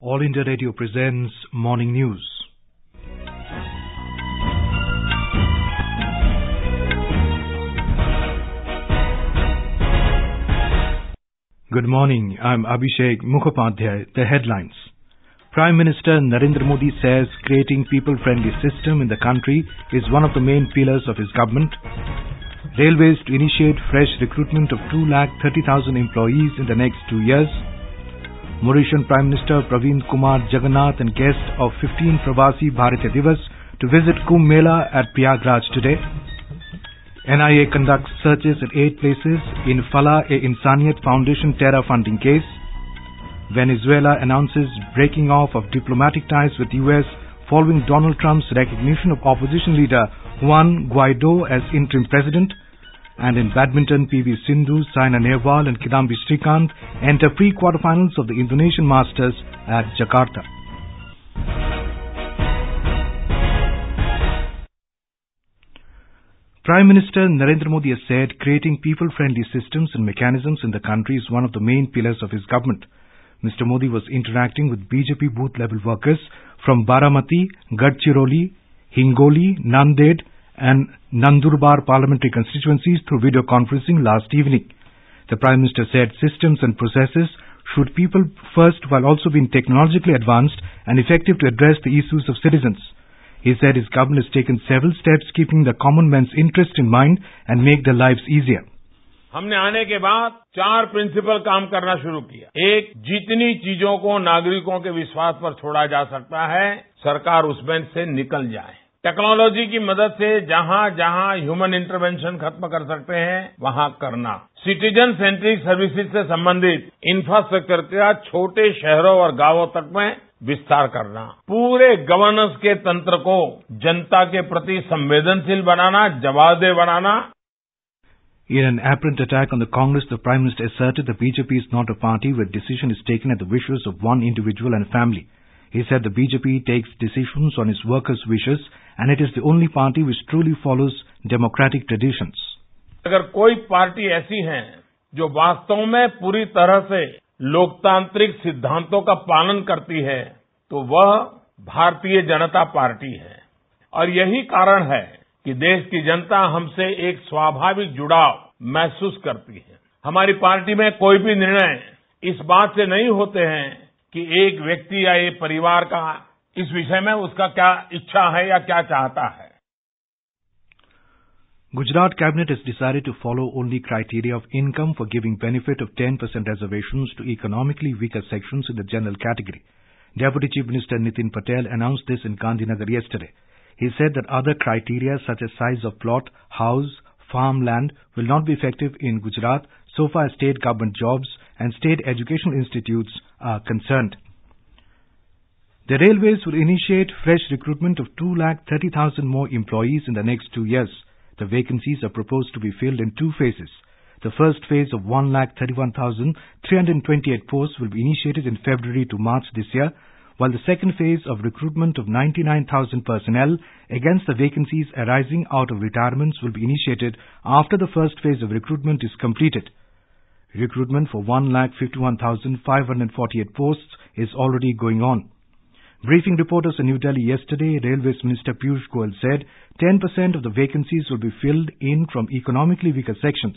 All India Radio presents Morning News. Good morning, I'm Abhishek Mukhopadhyay. The headlines. Prime Minister Narendra Modi says creating people-friendly system in the country is one of the main pillars of his government. Railways to initiate fresh recruitment of 230,000 employees in the next 2 years. Mauritian Prime Minister Pravind, Kumar, Jagannath and guests of 15 Pravasi Bharatiya Divas to visit Kumbh Mela at Prayagraj today. NIA conducts searches at 8 places in Falah-i-Insaniyat Foundation terror funding case. Venezuela announces breaking off of diplomatic ties with US following Donald Trump's recognition of opposition leader Juan Guaido as Interim President. And in Badminton, Sindhu, Saina, Nehwal and Kidambi Srikanth enter pre-quarterfinals of the Indonesian Masters at Jakarta. Prime Minister Narendra Modi has said creating people-friendly systems and mechanisms in the country is one of the main pillars of his government. Mr. Modi was interacting with BJP booth-level workers from Baramati, Gadchiroli, Hingoli, Nanded and Nandurbar parliamentary constituencies through video conferencing last evening. The Prime Minister said systems and processes should people first while also being technologically advanced and effective to address the issues of citizens. He said his government has taken several steps keeping the common man's interest in mind and make their lives easier. हमने आने के बाद 4 principal काम करना शुरू किया। एक, जितनी चीजों को नागरिकों के विश्वास पर छोड़ा जा सकता है, सरकार उसमें से निकल जाए। टेक्नोलॉजी की मदद से जहां जहां ह्यूमन इंटरवेंशन खत्म कर सकते हैं, वहां करना। सिटीजन सेंट्रिक सर्विसेज से संबंधित इंफ्रास्ट्रक्चर का छोटे शहरों और गांवों तक में विस्तार करना। पूरे गवर्नेंस के तंत्र को जनता के प्रति संवेदनशील बनाना, जवाबदेह बनाना। In an apparent attack on the Congress, the Prime Minister asserted the BJP is not a party where decision is taken at the wishes of one individual and family. He said the BJP takes decisions on its workers' wishes and it is the only party which truly follows democratic traditions. अगर कोई party ऐसी है जो वास्तव में पूरी तरह से लोकतांत्रिक सिद्धांतों का पालन करती है, तो वह भारतीय जनता पार्टी है। और यही कारण है कि देश की जनता हमसे एक स्वाभाविक जुड़ाव महसूस करती है। हमारी पार्टी में कोई भी निर्णय इस बात से नहीं होते हैं कि एक व्यक्ति या एक परिवार का इस विषय में उसका क्या इच्छा है या क्या चाहता है। Gujarat Cabinet has decided to follow only criteria of income for giving benefit of 10% reservations to economically weaker sections in the general category. Deputy Chief Minister Nitin Patel announced this in Gandhinagar yesterday. He said that other criteria such as size of plot, house, farmland will not be effective in Gujarat so far as state government jobs and state educational institutes are concerned. The railways will initiate fresh recruitment of 230,000 more employees in the next 2 years. The vacancies are proposed to be filled in 2 phases. The first phase of 131,328 posts will be initiated in February to March this year, while the second phase of recruitment of 99,000 personnel against the vacancies arising out of retirements will be initiated after the first phase of recruitment is completed. Recruitment for 151,548 posts is already going on. Briefing reporters in New Delhi yesterday, Railways Minister Piyush Goyal said 10% of the vacancies will be filled in from economically weaker sections.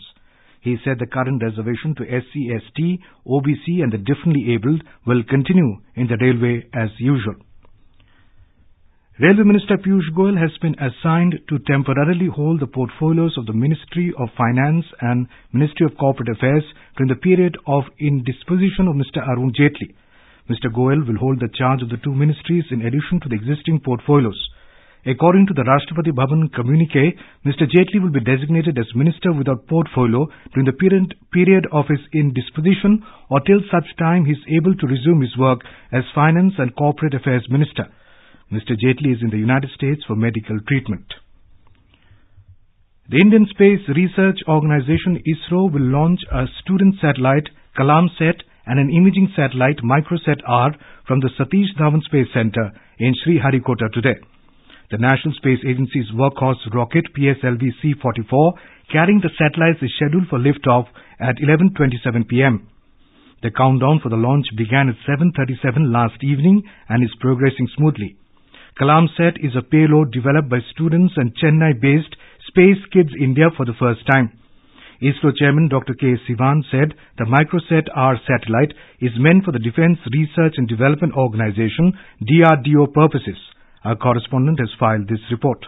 He said the current reservation to SC, ST, OBC and the differently abled will continue in the railway as usual. Railway Minister Piyush Goyal has been assigned to temporarily hold the portfolios of the Ministry of Finance and Ministry of Corporate Affairs during the period of indisposition of Mr. Arun Jaitley. Mr. Goyal will hold the charge of the 2 ministries in addition to the existing portfolios. According to the Rashtrapati Bhavan communique, Mr. Jaitley will be designated as Minister without portfolio during the period of his indisposition or till such time he is able to resume his work as Finance and Corporate Affairs Minister. Mr. Jaitley is in the United States for medical treatment. The Indian Space Research Organization ISRO will launch a student satellite, Kalamsat, and an imaging satellite, Microsat-R, from the Satish Dhawan Space Center in Sriharikota today. The National Space Agency's workhorse rocket PSLV C-44 carrying the satellites is scheduled for liftoff at 11:27 p.m. The countdown for the launch began at 7:37 last evening and is progressing smoothly. Kalamsat is a payload developed by students and Chennai-based Space Kids India for the first time. ISRO Chairman Dr. K. Sivan said the Microsat-R satellite is meant for the Defence Research and Development Organization DRDO purposes. Our correspondent has filed this report.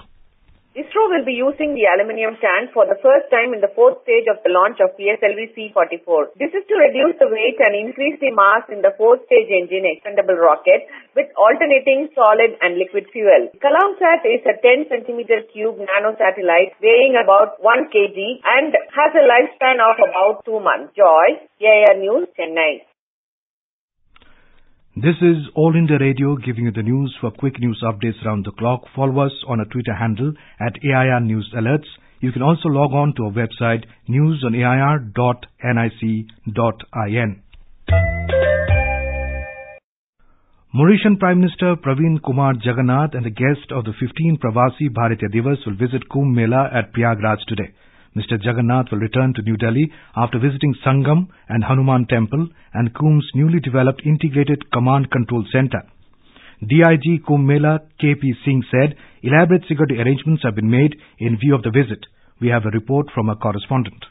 ISRO will be using the aluminium tank for the first time in the fourth stage of the launch of PSLV C-44. This is to reduce the weight and increase the mass in the fourth-stage engine expendable rocket with alternating solid and liquid fuel. Kalamsat is a 10 cm cube nano-satellite weighing about 1 kg and has a lifespan of about 2 months. Joy, AIR News, Chennai. This is All India Radio giving you the news. For quick news updates around the clock, follow us on our Twitter handle at AIR News Alerts. You can also log on to our website newsonair.nic.in. Mauritian Prime Minister Pravind Kumar Jagannath and the guest of the 15th Pravasi Bharatiya Divas will visit Kumbh Mela at Prayagraj today. Mr. Jagannath will return to New Delhi after visiting Sangam and Hanuman Temple and Kumbh's newly developed Integrated Command Control Center. DIG Kumbh Mela KP Singh said elaborate security arrangements have been made in view of the visit. We have a report from a correspondent.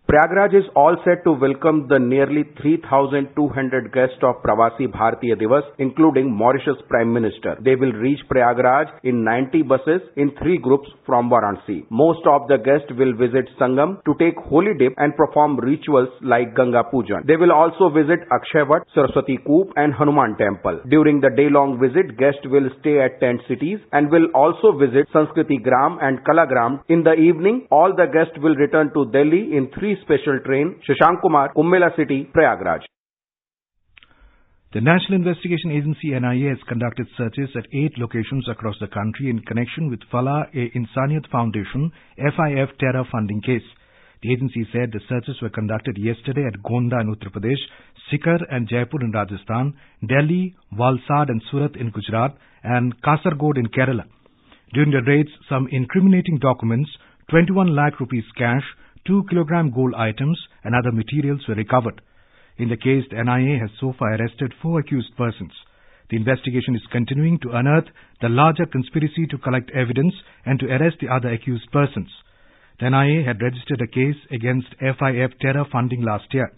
Prayagraj is all set to welcome the nearly 3,200 guests of Pravasi Bharatiya Divas, including Mauritius Prime Minister. They will reach Prayagraj in 90 buses in 3 groups from Varanasi. Most of the guests will visit Sangam to take holy dip and perform rituals like Ganga Pujan. They will also visit Akshayvat, Saraswati Koop and Hanuman Temple. During the day-long visit, guests will stay at tent cities and will also visit Sanskriti Gram and Kalagram. In the evening, all the guests will return to Delhi in 3 special train, Shashank Kumar, Mela City, Prayagraj. The National Investigation Agency NIA has conducted searches at 8 locations across the country in connection with Falah-i-Insaniyat Foundation FIF terror funding case. The agency said the searches were conducted yesterday at Gonda in Uttar Pradesh, Sikar and Jaipur in Rajasthan, Delhi, Valsad and Surat in Gujarat and Kasargod in Kerala. During the raids, some incriminating documents, 21 lakh rupees cash, 2 kilogram gold items and other materials were recovered. In the case, the NIA has so far arrested 4 accused persons. The investigation is continuing to unearth the larger conspiracy to collect evidence and to arrest the other accused persons. The NIA had registered a case against FIF terror funding last year.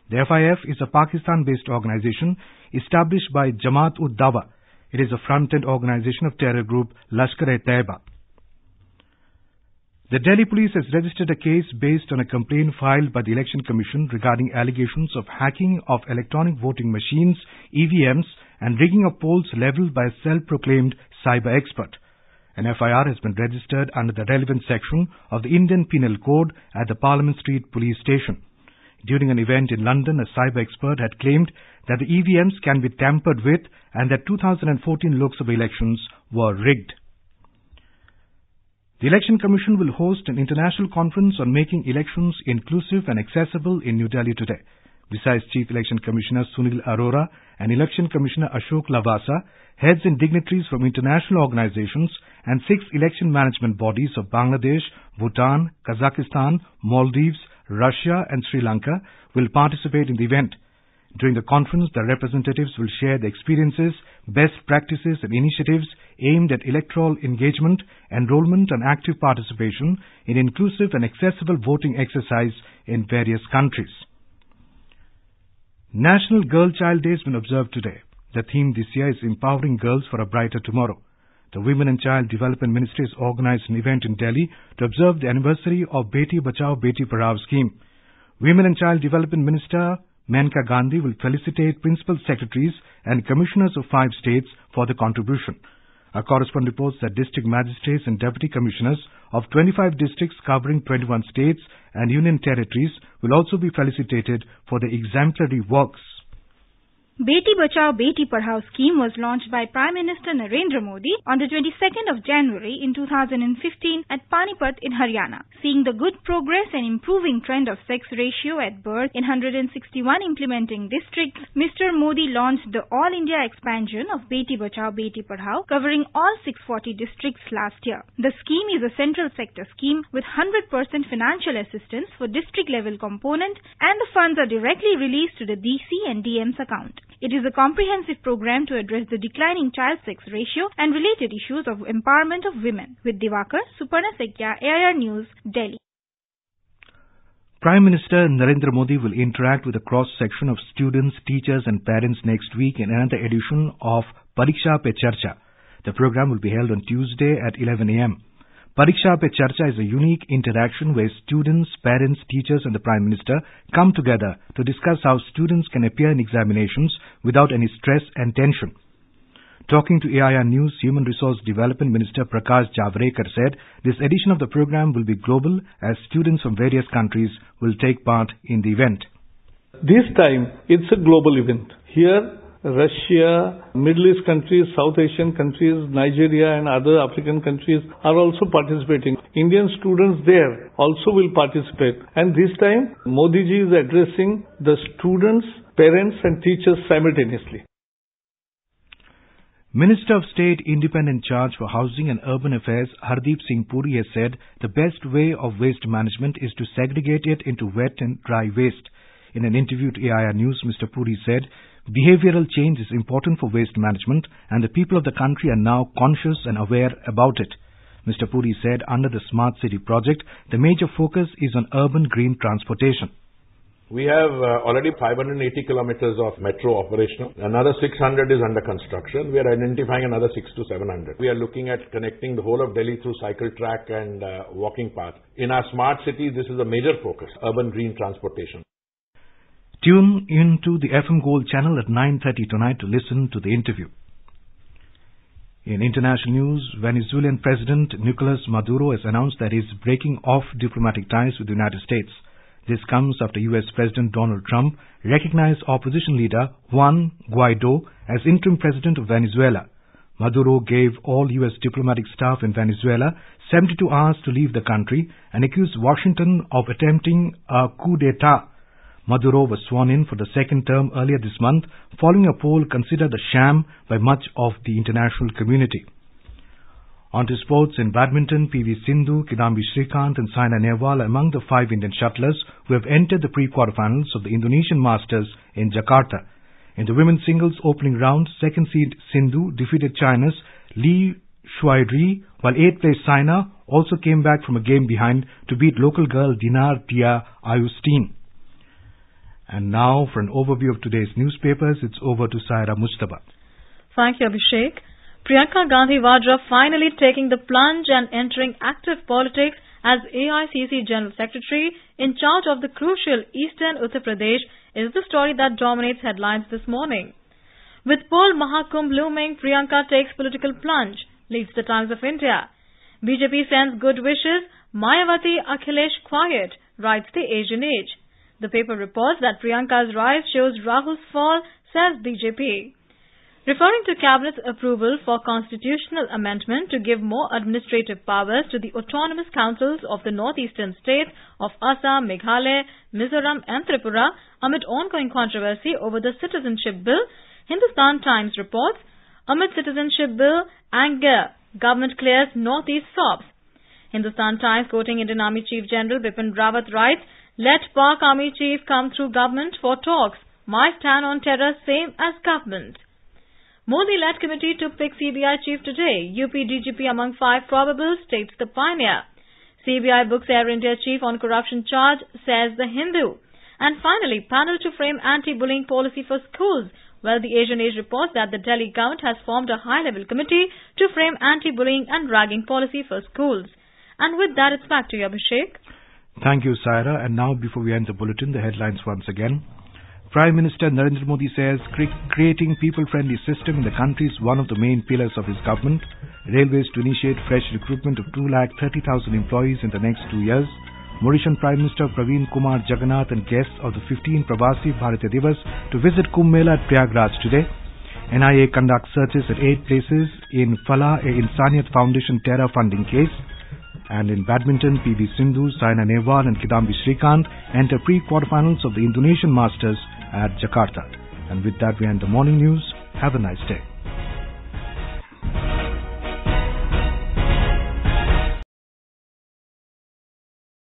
The FIF is a Pakistan-based organization established by Jamaat-ud-Dawa. It is a front-end organization of terror group Lashkar-e-Taiba. The Delhi police has registered a case based on a complaint filed by the Election Commission regarding allegations of hacking of electronic voting machines, EVMs, and rigging of polls levelled by a self-proclaimed cyber expert. An FIR has been registered under the relevant section of the Indian Penal Code at the Parliament Street Police Station. During an event in London, a cyber expert had claimed that the EVMs can be tampered with and that 2014 Lok Sabha elections were rigged. The Election Commission will host an international conference on making elections inclusive and accessible in New Delhi today. Besides Chief Election Commissioner Sunil Arora and Election Commissioner Ashok Lavasa, heads and dignitaries from international organizations and 6 election management bodies of Bangladesh, Bhutan, Kazakhstan, Maldives, Russia and Sri Lanka will participate in the event. During the conference, the representatives will share the experiences, best practices and initiatives aimed at electoral engagement, enrollment and active participation in inclusive and accessible voting exercise in various countries. National Girl Child Day has been observed today. The theme this year is Empowering Girls for a Brighter Tomorrow. The Women and Child Development Ministry has organized an event in Delhi to observe the anniversary of Beti Bachao Beti Padhao scheme. Women and Child Development Minister Maneka Gandhi will felicitate Principal Secretaries and Commissioners of 5 states for the contribution. Our correspondent reports that District Magistrates and Deputy Commissioners of 25 districts covering 21 states and Union Territories will also be felicitated for their exemplary works. Beti Bachao Beti Padhao scheme was launched by Prime Minister Narendra Modi on the 22nd of January in 2015 at Panipat in Haryana. Seeing the good progress and improving trend of sex ratio at birth in 161 implementing districts, Mr. Modi launched the All India expansion of Beti Bachao Beti Padhao covering all 640 districts last year. The scheme is a central sector scheme with 100% financial assistance for district level component, and the funds are directly released to the DC and DM's account. It is a comprehensive program to address the declining child sex ratio and related issues of empowerment of women. With Divakar, Suparna Sekya, AIR News, Delhi. Prime Minister Narendra Modi will interact with a cross-section of students, teachers and parents next week in another edition of Pariksha Pe Charcha. The program will be held on Tuesday at 11 a.m. Pariksha Pe Charcha is a unique interaction where students, parents, teachers and the Prime Minister come together to discuss how students can appear in examinations without any stress and tension. Talking to AIR News, Human Resource Development Minister Prakash Javadekar said this edition of the program will be global as students from various countries will take part in the event. This time, it's a global event. Here, Russia, Middle East countries, South Asian countries, Nigeria and other African countries are also participating. Indian students there also will participate. And this time, Modi ji is addressing the students, parents and teachers simultaneously. Minister of State Independent Charge for Housing and Urban Affairs Hardeep Singh Puri has said the best way of waste management is to segregate it into wet and dry waste. In an interview to AIR News, Mr. Puri said, behavioral change is important for waste management and the people of the country are now conscious and aware about it. Mr. Puri said under the Smart City project, the major focus is on urban green transportation. We have already 580 kilometers of metro operational. Another 600 is under construction. We are identifying another 600 to 700. We are looking at connecting the whole of Delhi through cycle track and walking path. In our smart city, this is a major focus, urban green transportation. Tune into the FM Gold channel at 9:30 tonight to listen to the interview. In international news, Venezuelan President Nicolas Maduro has announced that he is breaking off diplomatic ties with the United States. This comes after U.S. President Donald Trump recognized opposition leader Juan Guaido as interim president of Venezuela. Maduro gave all U.S. diplomatic staff in Venezuela 72 hours to leave the country and accused Washington of attempting a coup d'etat. Maduro was sworn in for the second term earlier this month, following a poll considered a sham by much of the international community. On to sports. In badminton, Sindhu, Kidambi, Srikanth and Saina Nehwal are among the 5 Indian shuttlers who have entered the pre-quarterfinals of the Indonesian Masters in Jakarta. In the women's singles opening round, second seed Sindhu defeated China's Li Shuairi, while 8th place Saina also came back from a game behind to beat local girl Dinar Tia Ayustin. And now for an overview of today's newspapers, it's over to Saira Mustaba. Thank you, Abhishek. Priyanka Gandhi Vadra finally taking the plunge and entering active politics as AICC General Secretary in charge of the crucial Eastern Uttar Pradesh is the story that dominates headlines this morning. With Pol Mahakumbh looming, Priyanka takes political plunge, leads the Times of India. BJP sends good wishes, Mayawati Akhilesh quiet, writes the Asian Age. The paper reports that Priyanka's rise shows Rahul's fall, says BJP. Referring to Cabinet's approval for constitutional amendment to give more administrative powers to the autonomous councils of the northeastern states of Assam, Meghalaya, Mizoram and Tripura amid ongoing controversy over the citizenship bill, Hindustan Times reports, amid citizenship bill, anger, government clears northeast sobs. Hindustan Times quoting Indian Army Chief General Bipin Rawat writes, let Pak Army Chief come through government for talks. My stand on terror same as government. Modi-led committee to pick CBI chief today. UP DGP among 5 probables, states the Pioneer. CBI books Air India chief on corruption charge, says the Hindu. And finally, panel to frame anti-bullying policy for schools. Well, the Asian Age reports that the Delhi government has formed a high-level committee to frame anti-bullying and ragging policy for schools. And with that, it's back to you, Abhishek. Thank you, Saira. And now, before we end the bulletin, the headlines once again. Prime Minister Narendra Modi says creating people-friendly system in the country is one of the main pillars of his government. Railways to initiate fresh recruitment of 230,000 employees in the next 2 years. Mauritian Prime Minister Pravind, Kumar, Jagannath and guests of the 15th Pravasi Bharatiya Divas to visit Kumbh Mela at Prayagraj today. NIA conducts searches at 8 places in Falah-i-Insaniyat Foundation terror funding case. And in badminton, PV Sindhu, Saina, Nehwal and Kidambi Srikanth enter pre-quarterfinals of the Indonesian Masters at Jakarta. And with that we end the morning news. Have a nice day.